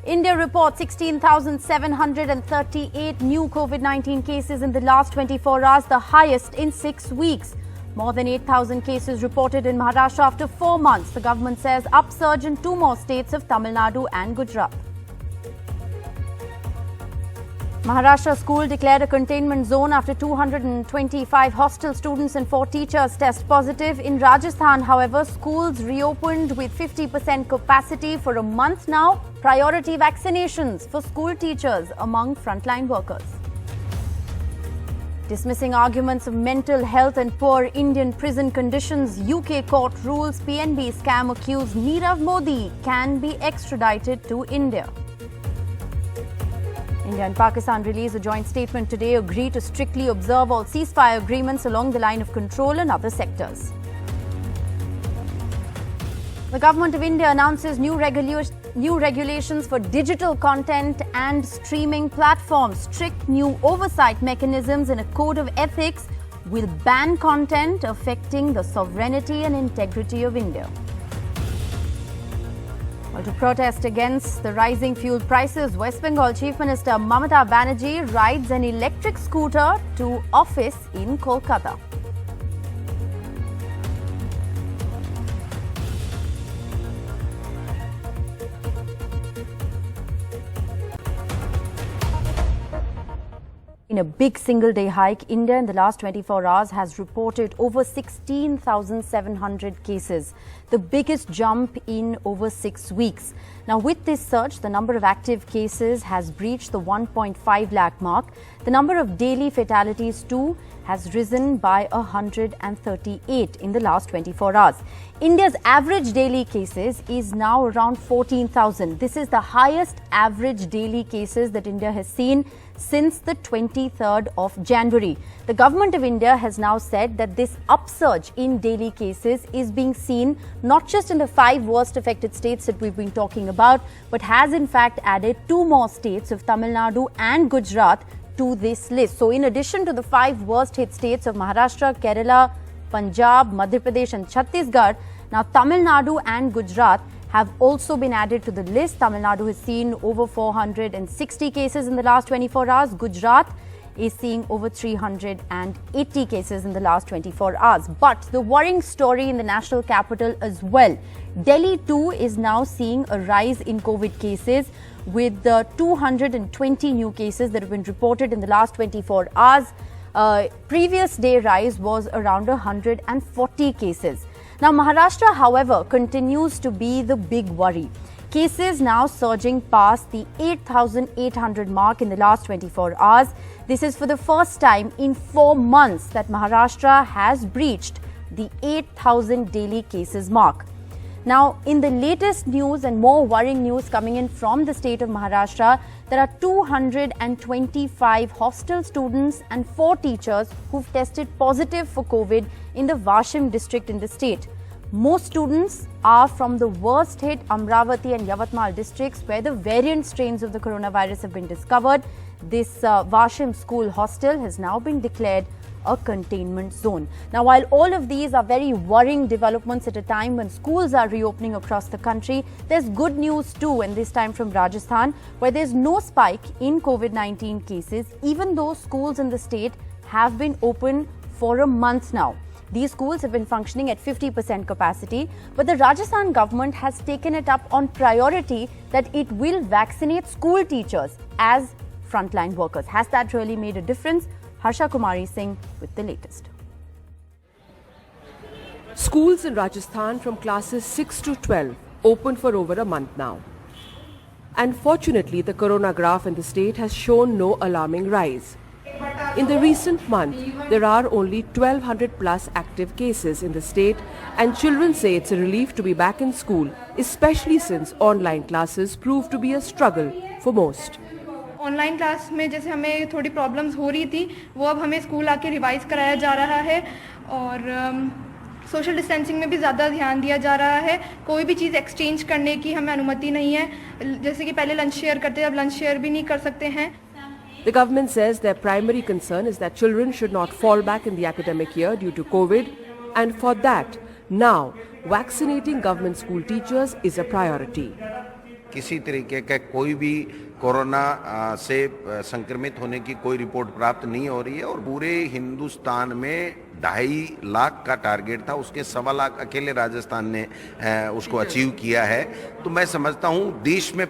India reports 16,738 new COVID-19 cases in the last 24 hours, the highest in 6 weeks. More than 8,000 cases reported in Maharashtra after 4 months. The government says upsurge in 2 more states of Tamil Nadu and Gujarat. Maharashtra school declared a containment zone after 225 hostel students and 4 teachers test positive. In Rajasthan, however, schools reopened with 50% capacity for a month now. Priority vaccinations for school teachers among frontline workers. Dismissing arguments of mental health and poor Indian prison conditions, UK court rules PNB scam accused Nirav Modi can be extradited to India. India and Pakistan released a joint statement today, agree to strictly observe all ceasefire agreements along the line of control and other sectors. The Government of India announces new regulations for digital content and streaming platforms. Strict new oversight mechanisms and a code of ethics will ban content affecting the sovereignty and integrity of India. Well, to protest against the rising fuel prices, West Bengal Chief Minister Mamata Banerjee rides an electric scooter to office in Kolkata. In a big single-day hike, India in the last 24 hours has reported over 16,700 cases, the biggest jump in over 6 weeks. Now, with this surge, the number of active cases has breached the 1.5 lakh mark. The number of daily fatalities too has risen by 138 in the last 24 hours. India's average daily cases is now around 14,000. This is the highest average daily cases that India has seen since the 23rd of January. The Government of India has now said that this upsurge in daily cases is being seen not just in the 5 worst affected states that we've been talking about, but has in fact added 2 more states of Tamil Nadu and Gujarat to this list. So in addition to the 5 worst hit states of Maharashtra, Kerala, Punjab, Madhya Pradesh and Chhattisgarh, now Tamil Nadu and Gujarat have also been added to the list. Tamil Nadu has seen over 460 cases in the last 24 hours. Gujarat is seeing over 380 cases in the last 24 hours. But the worrying story in the national capital as well. Delhi too is now seeing a rise in COVID cases with 220 new cases that have been reported in the last 24 hours. Previous day rise was around 140 cases. Now, Maharashtra, however, continues to be the big worry. Cases now surging past the 8,800 mark in the last 24 hours. This is for the first time in 4 months that Maharashtra has breached the 8,000 daily cases mark. Now, in the latest news and more worrying news coming in from the state of Maharashtra, there are 225 hostel students and 4 teachers who've tested positive for COVID in the Washim district in the state. Most students are from the worst hit Amravati and Yavatmal districts where the variant strains of the coronavirus have been discovered. This Washim school hostel has now been declared a containment zone. Now, while all of these are very worrying developments at a time when schools are reopening across the country, there's good news too, and this time from Rajasthan, where there's no spike in COVID-19 cases, even though schools in the state have been open for a month now. These schools have been functioning at 50% capacity, but the Rajasthan government has taken it up on priority that it will vaccinate school teachers as frontline workers. Has that really made a difference? Harsha Kumari Singh with the latest. Schools in Rajasthan from classes 6 to 12 open for over a month now. And fortunately, the corona graph in the state has shown no alarming rise. In the recent month, there are only 1,200 plus active cases in the state, and children say it's a relief to be back in school, especially since online classes prove to be a struggle for most. Online class में जैसे हमें थोड़ी problems हो रही थी, वो अब हमें स्कूल आके रिवाइज कराया जा रहा है और सोशल डिस्टेंसिंग में भी ज़्यादा ध्यान दिया जा रहा है. कोई भी चीज़ एक्सचेंज करने की हमें अनुमति नहीं है. जैसे कि पहले लंच शेयर करते थे, अब लंच शेयर भी नहीं कर सकते हैं. The government says their primary concern is that children should not fall back in the academic year due to COVID, and for that, now vaccinating government school teachers is a priority. किसी तरीके का कोई भी corona से संक्रमित होने की कोई रिपोर्ट प्राप्त नहीं हो रही है और पूरे हिंदुस्तान में 2.5 लाख का टारगेट था, उसके 1.25 लाख अकेले राजस्थान ने उसको अचीव किया है। तो मैं समझता हूँ देश में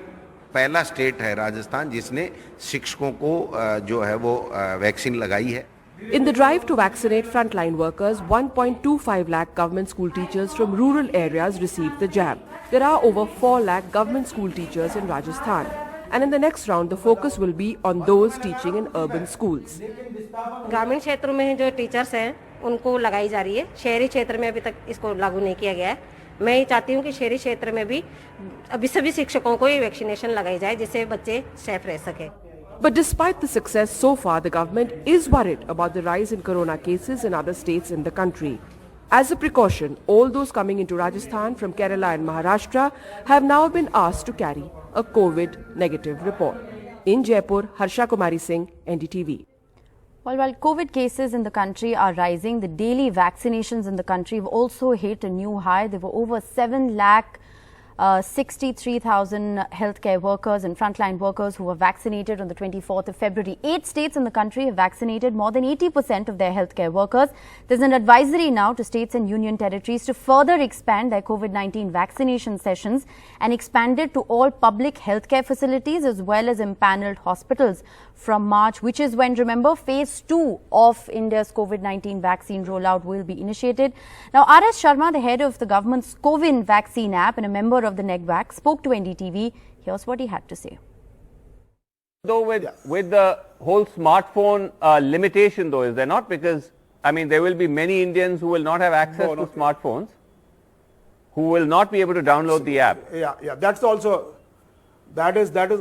पहला स्टेट है राजस्थान जिसने शिक्षकों को जो है वो वैक्सीन लगाई है। In the drive to vaccinate frontline workers, 1.25 lakh government school teachers from rural areas received the jab. There are over 4 lakh government school teachers in Rajasthan. And in the next round, the focus will be on those teaching in urban schools. ग्रामीण क्षेत्रों में जो teachers हैं उनको लगाई जा रही है, शहरी क्षेत्र में अभी तक इसको लागू नहीं किया गया है। मैं ये चाहती हूँ कि शहरी क्षेत्र में भी अभी सभी शिक्षकों को ये वैक्सीनेशन लगाई जाए जिससे बच्चे सेफ रह सके। But despite the success so far, the government is worried about the rise in corona cases in other states in the country. As a precaution, all those coming into Rajasthan from Kerala and Maharashtra have now been asked to carry a COVID negative report. In Jaipur, Harsha Kumari Singh, NDTV. Well, while COVID cases in the country are rising, the daily vaccinations in the country have also hit a new high. There were over 7,63,000 healthcare workers and frontline workers who were vaccinated on the 24th of February. 8 states in the country have vaccinated more than 80% of their healthcare workers. There's an advisory now to states and union territories to further expand their COVID-19 vaccination sessions and expand it to all public healthcare facilities as well as impaneled hospitals from March, which is when, remember, phase 2 of India's COVID-19 vaccine rollout will be initiated. Now, R.S. Sharma, the head of the government's COVID vaccine app and a member of the NEGVAC, spoke to NDTV. Here's what he had to say. Though with the whole smartphone limitation, though, is there not? Because, I mean, there will be many Indians who will not have access to smartphones, who will not be able to download the app. Yeah, that is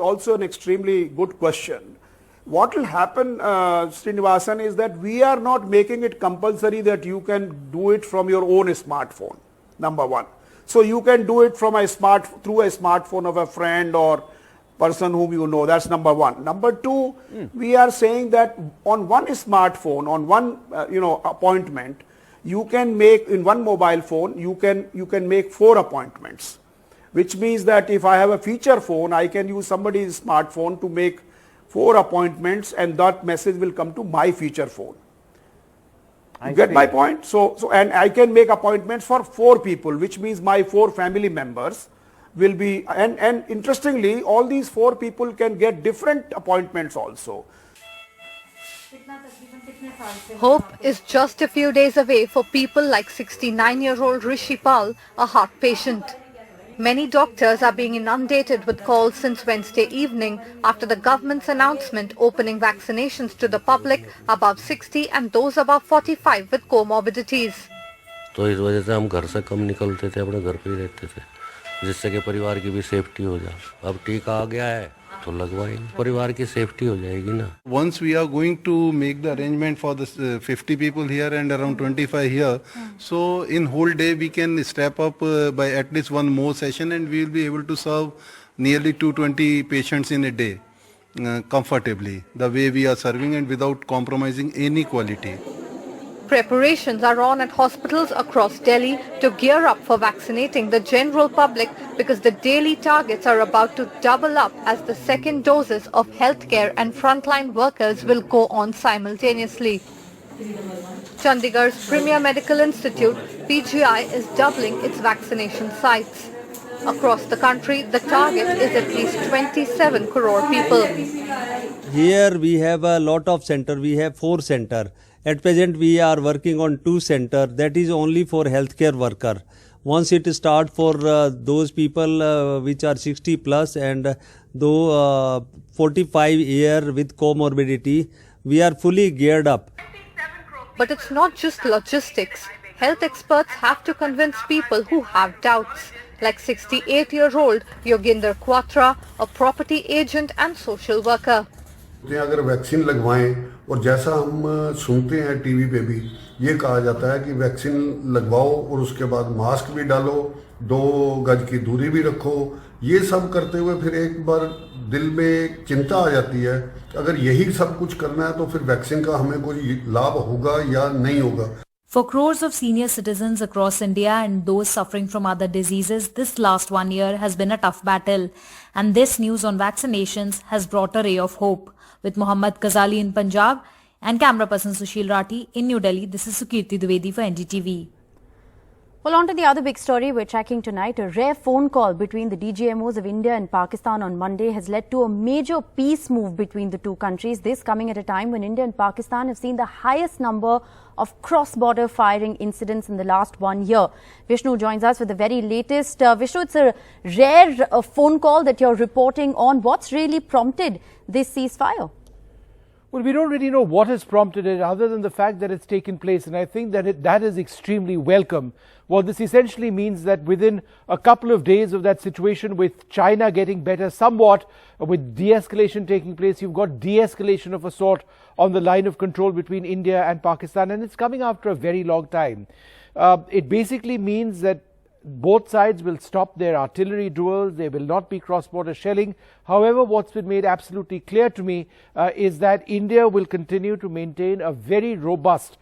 also an extremely good question. What will happen, Srinivasan, is that we are not making it compulsory that you can do it from your own smartphone, number one. So you can do it from through a smartphone of a friend or person whom you know. That's number one. Number two, we are saying that on one smartphone, on one appointment, you can make in one mobile phone, you can make 4 appointments, which means that if I have a feature phone, I can use somebody's smartphone to make 4 appointments, and that message will come to my feature phone. You get my point? So and I can make appointments for 4 people, which means my 4 family members will be, and interestingly, all these 4 people can get different appointments also. Hope is just a few days away for people like 69-year-old Rishi Pal, a heart patient. Many doctors are being inundated with calls since Wednesday evening after the government's announcement opening vaccinations to the public above 60 and those above 45 with comorbidities. तो इस वजह से हम घर से कम निकलते थे, अपने घर पे ही रहते थे, जिससे कि परिवार की भी सेफ्टी हो जाए। अब टीका आ गया है तो लगवाएंगे, परिवार की सेफ्टी हो जाएगी ना। Once we are going to make the arrangement for the 50 people here and around 25 here, so in whole day we can step up by at least one more session, and we will be able to serve nearly 220 patients in a day comfortably, the way we are serving and without compromising any quality. Preparations are on at hospitals across Delhi to gear up for vaccinating the general public because the daily targets are about to double up as the second doses of healthcare and frontline workers will go on simultaneously. Chandigarh's Premier Medical Institute, PGI, is doubling its vaccination sites. Across the country, the target is at least 27 crore people. Here we have a lot of centers. We have 4 centers. At present, we are working on 2 centers. That is only for healthcare worker. Once it starts for those people which are 60 plus and though 45 year with comorbidity, we are fully geared up. But it's not just logistics. Health experts have to convince people who have doubts, like 68-year-old Yoginder Quatra, a property agent and social worker. अगर vaccine लगवाएं और जैसा हम सुनते हैं TV पे भी ये कहा जाता है कि वैक्सीन लगवाओ और उसके बाद मास्क भी डालो, 2 गज की दूरी भी रखो, ये सब करते हुए फिर एक बार दिल में चिंता आ जाती है अगर यही सब कुछ करना है तो फिर वैक्सीन का हमें कोई लाभ होगा या नहीं होगा. For crores of senior citizens across India and those suffering from other diseases, this last 1 year has been a tough battle. And this news on vaccinations has brought a ray of hope. With Mohammad Ghazali in Punjab and camera person Sushil Rathi in New Delhi, this is Sukirti Dwivedi for NDTV. Well, on to the other big story we're tracking tonight. A rare phone call between the DGMOs of India and Pakistan on Monday has led to a major peace move between the two countries. This coming at a time when India and Pakistan have seen the highest number of cross-border firing incidents in the last 1 year. Vishnu joins us with the very latest. Vishnu, it's a rare phone call that you're reporting on. What's really prompted this ceasefire? Well, we don't really know what has prompted it other than the fact that it's taken place, and I think that that is extremely welcome. Well, this essentially means that within a couple of days of that situation, with China getting better somewhat, with de-escalation taking place, you've got de-escalation of a sort on the line of control between India and Pakistan, and it's coming after a very long time. It basically means that both sides will stop their artillery duels. There will not be cross-border shelling. However, what's been made absolutely clear to me is that India will continue to maintain a very robust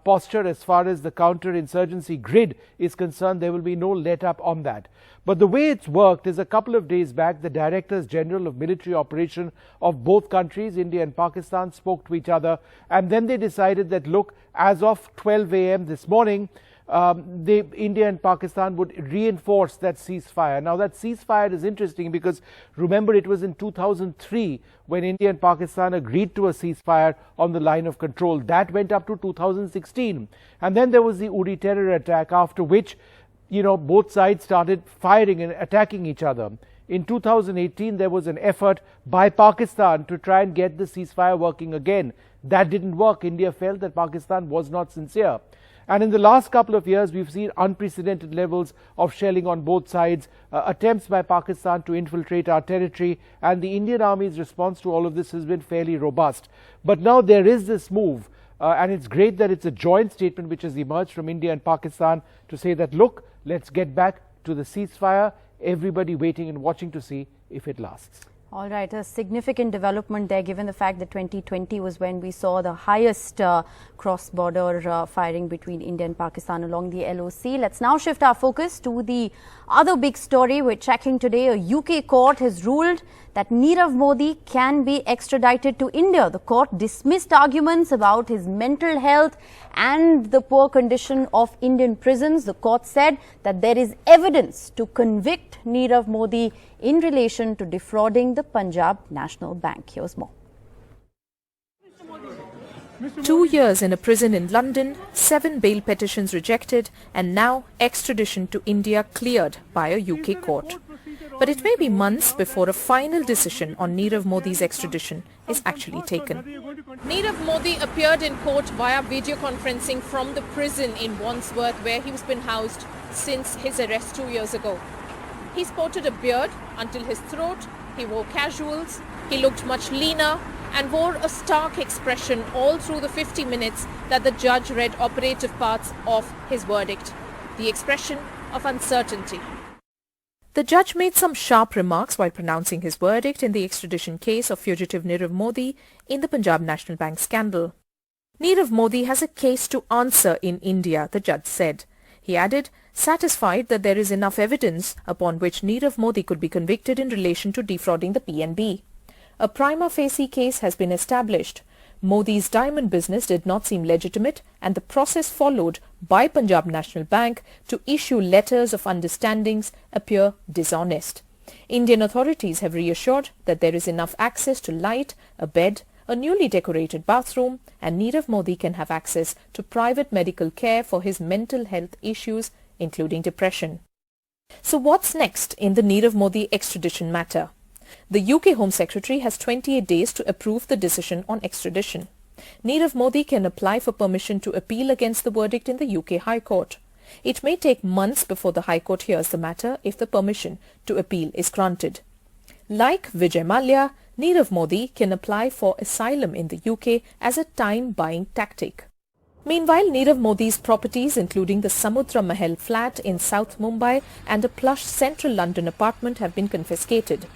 posture as far as the counter-insurgency grid is concerned. There will be no let-up on that. But the way it's worked is a couple of days back, the Directors General of Military Operation of both countries, India and Pakistan, spoke to each other. And then they decided that, look, as of 12 a.m. this morning, India and Pakistan would reinforce that ceasefire. Now, that ceasefire is interesting because, remember, it was in 2003 when India and Pakistan agreed to a ceasefire on the line of control. That went up to 2016. And then there was the Uri terror attack, after which, both sides started firing and attacking each other. In 2018, there was an effort by Pakistan to try and get the ceasefire working again. That didn't work. India felt that Pakistan was not sincere. And in the last couple of years, we've seen unprecedented levels of shelling on both sides, attempts by Pakistan to infiltrate our territory, and the Indian Army's response to all of this has been fairly robust. But now there is this move, and it's great that it's a joint statement which has emerged from India and Pakistan to say that, look, let's get back to the ceasefire, everybody waiting and watching to see if it lasts. All right, a significant development there, given the fact that 2020 was when we saw the highest cross-border firing between India and Pakistan along the LOC. Let's now shift our focus to the other big story we're tracking today. A UK court has ruled that Nirav Modi can be extradited to India. The court dismissed arguments about his mental health and the poor condition of Indian prisons. The court said that there is evidence to convict Nirav Modi in relation to defrauding the Punjab National Bank. Here's more. 2 years in a prison in London, 7 bail petitions rejected, and now extradition to India cleared by a UK court. But it may be months before a final decision on Nirav Modi's extradition is actually taken. Nirav Modi appeared in court via video conferencing from the prison in Wandsworth, where he's been housed since his arrest 2 years ago. He sported a beard until his throat, he wore casuals, he looked much leaner and wore a stark expression all through the 50 minutes that the judge read operative parts of his verdict, the expression of uncertainty. The judge made some sharp remarks while pronouncing his verdict in the extradition case of fugitive Nirav Modi in the Punjab National Bank scandal. Nirav Modi has a case to answer in India, the judge said. He added, satisfied that there is enough evidence upon which Nirav Modi could be convicted in relation to defrauding the PNB. A prima facie case has been established. Modi's diamond business did not seem legitimate, and the process followed by Punjab National Bank to issue letters of understandings appear dishonest. Indian authorities have reassured that there is enough access to light, a bed, a newly decorated bathroom, and Nirav Modi can have access to private medical care for his mental health issues, including depression. So what's next in the Nirav Modi extradition matter? The UK Home Secretary has 28 days to approve the decision on extradition. Nirav Modi can apply for permission to appeal against the verdict in the UK High Court. It may take months before the High Court hears the matter if the permission to appeal is granted. Like Vijay Mallya, Nirav Modi can apply for asylum in the UK as a time-buying tactic. Meanwhile, Nirav Modi's properties, including the Samudra Mahal flat in South Mumbai and a plush central London apartment, have been confiscated.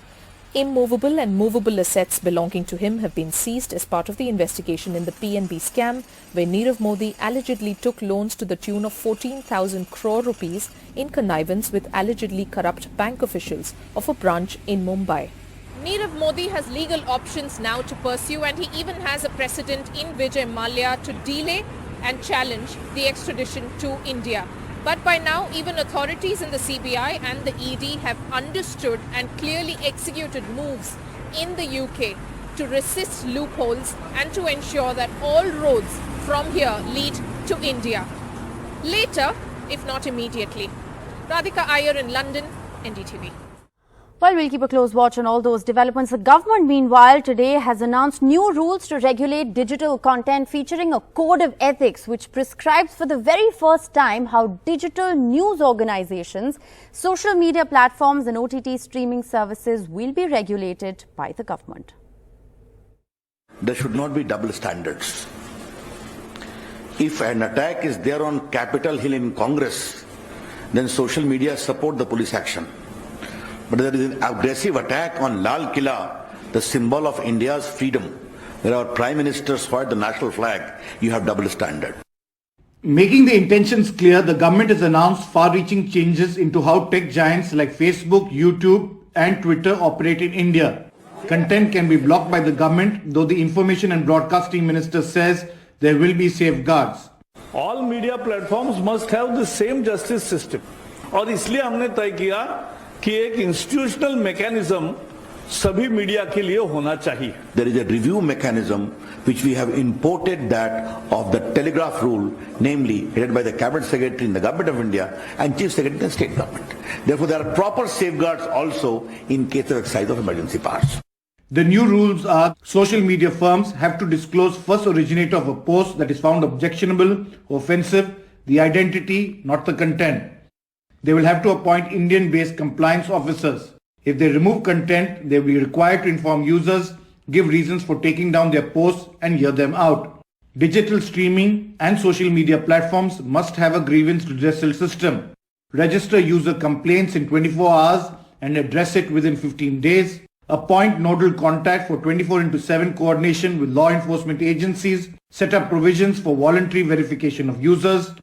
Immovable and movable assets belonging to him have been seized as part of the investigation in the PNB scam, where Nirav Modi allegedly took loans to the tune of 14,000 crore rupees in connivance with allegedly corrupt bank officials of a branch in Mumbai. Nirav Modi has legal options now to pursue, and he even has a precedent in Vijay Mallya to delay and challenge the extradition to India. But by now, even authorities in the CBI and the ED have understood and clearly executed moves in the UK to resist loopholes and to ensure that all roads from here lead to India. Later, if not immediately. Radhika Iyer in London, NDTV. Well, we'll keep a close watch on all those developments. The government, meanwhile, today has announced new rules to regulate digital content, featuring a code of ethics which prescribes for the very first time how digital news organizations, social media platforms and OTT streaming services will be regulated by the government. There should not be double standards. If an attack is there on Capitol Hill in Congress, then social media support the police action. But there is an aggressive attack on Lal Killa, the symbol of India's freedom, where our Prime Minister swore the national flag. You have double standard. Making the intentions clear, the government has announced far-reaching changes into how tech giants like Facebook, YouTube and Twitter operate in India. Content can be blocked by the government, though the Information and Broadcasting Minister says there will be safeguards. All media platforms must have the same justice system. और इसलिए हमने तय किया कि एक institutional mechanism सभी media के लिए होना चाहिए. There is a review mechanism which we have imported, that of the telegraph rule, namely headed by the Cabinet Secretary in the Government of India and Chief Secretary in the State Government. Therefore, there are proper safeguards also in case of exercise of emergency powers. The new rules are social media firms have to disclose first originator of a post that is found objectionable, offensive, the identity, not the content. They will have to appoint Indian-based compliance officers. If they remove content, they will be required to inform users, give reasons for taking down their posts and hear them out. Digital streaming and social media platforms must have a grievance redressal system. Register user complaints in 24 hours and address it within 15 days. Appoint nodal contact for 24/7 coordination with law enforcement agencies. Set up provisions for voluntary verification of users.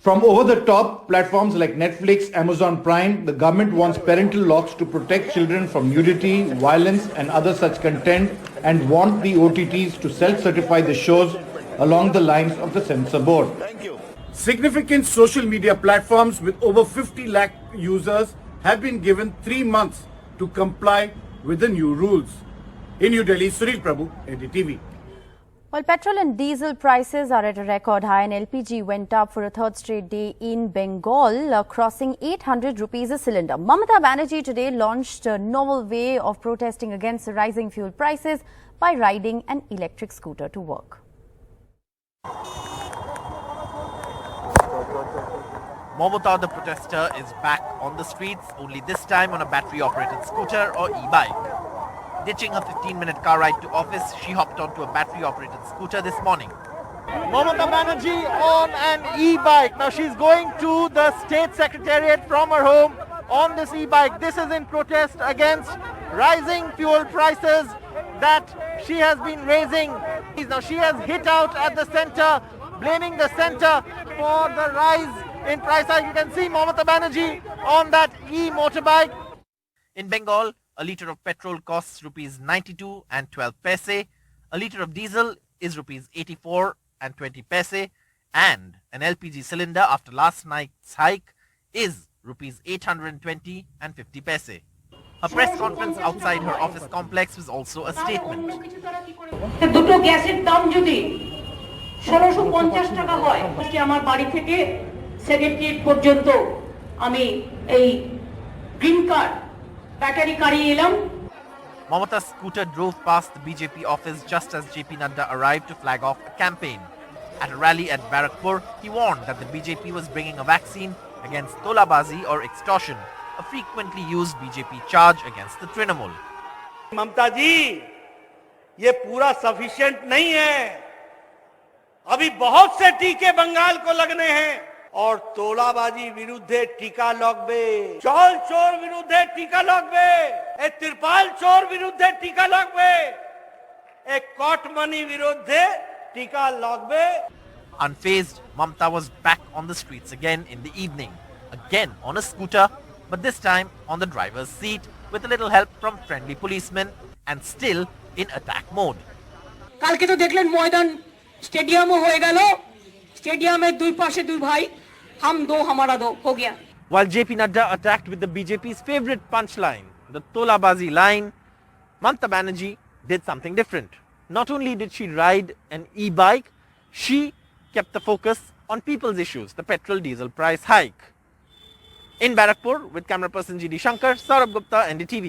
From over-the-top platforms like Netflix, Amazon Prime, the government wants parental locks to protect children from nudity, violence and other such content, and want the OTTs to self-certify the shows along the lines of the censor board. Thank you. Significant social media platforms with over 50 lakh users have been given 3 months to comply with the new rules. In New Delhi, Sunil Prabhu, NDTV. Well, petrol and diesel prices are at a record high, and LPG went up for a third straight day in Bengal, crossing 800 rupees a cylinder. Mamata Banerjee today launched a novel way of protesting against the rising fuel prices by riding an electric scooter to work. Mamata, the protester, is back on the streets, only this time on a battery-operated scooter or e-bike. Ditching a 15-minute car ride to office, she hopped onto a battery-operated scooter this morning. Mamata Banerjee on an e-bike. Now she's going to the state secretariat from her home on this e-bike. This is in protest against rising fuel prices that she has been raising. Now she has hit out at the centre, blaming the centre for the rise in price hike. You can see Mamata Banerjee on that e-motorbike. In Bengal, a litre of petrol costs rupees 92 and 12 paise. A litre of diesel is rupees 84 and 20 paise. And an LPG cylinder after last night's hike is rupees 820 and 50 paise. A press conference outside her office complex was also a statement. দুটো গ্যাসের দাম যদি 1650 টাকা হয়, আজকে আমার বাড়ি থেকে সেক্রেটারিয়েট পর্যন্ত আমি এই green card battery kariye elam. Mamata's scooter drove past the BJP office just as JP Nadda arrived to flag off a campaign. At a rally at Barakpur, he warned that the BJP was bringing a vaccine against tolabazi or extortion, a frequently used BJP charge against the Trinamool. ममता जी, ये पूरा sufficient नहीं है. अभी बहुत से टीके बंगाल को लगने हैं. और तोलाबाजी विरुद्धे टीका लगबे, चल चोर विरुद्धे टीका लगबे. त्रिपाल चोर विरुद्धे टीका लागबे एक कॉट मनी विरुद्धे टीका लागबे. Unfazed, Mamata was back on the streets again in the evening, again on a scooter, but this time on the driver's seat with a little help from friendly policemen and still in attack mode. কালকে তো দেখলেন ময়দান স্টেডিয়ামও হয়ে গেল স্টেডিয়ামের দুই পাশে দুই ভাই हम दो हमारा दो हो गया. While JP Nadda attacked with the BJP's favorite punchline, the Tolabazi line, Mamata Banerjee did something different. Not only did she ride an e-bike, she kept the focus on people's issues, the petrol diesel price hike. In Barakpur, with camera person GD Shankar, Saurabh Gupta, NDTV.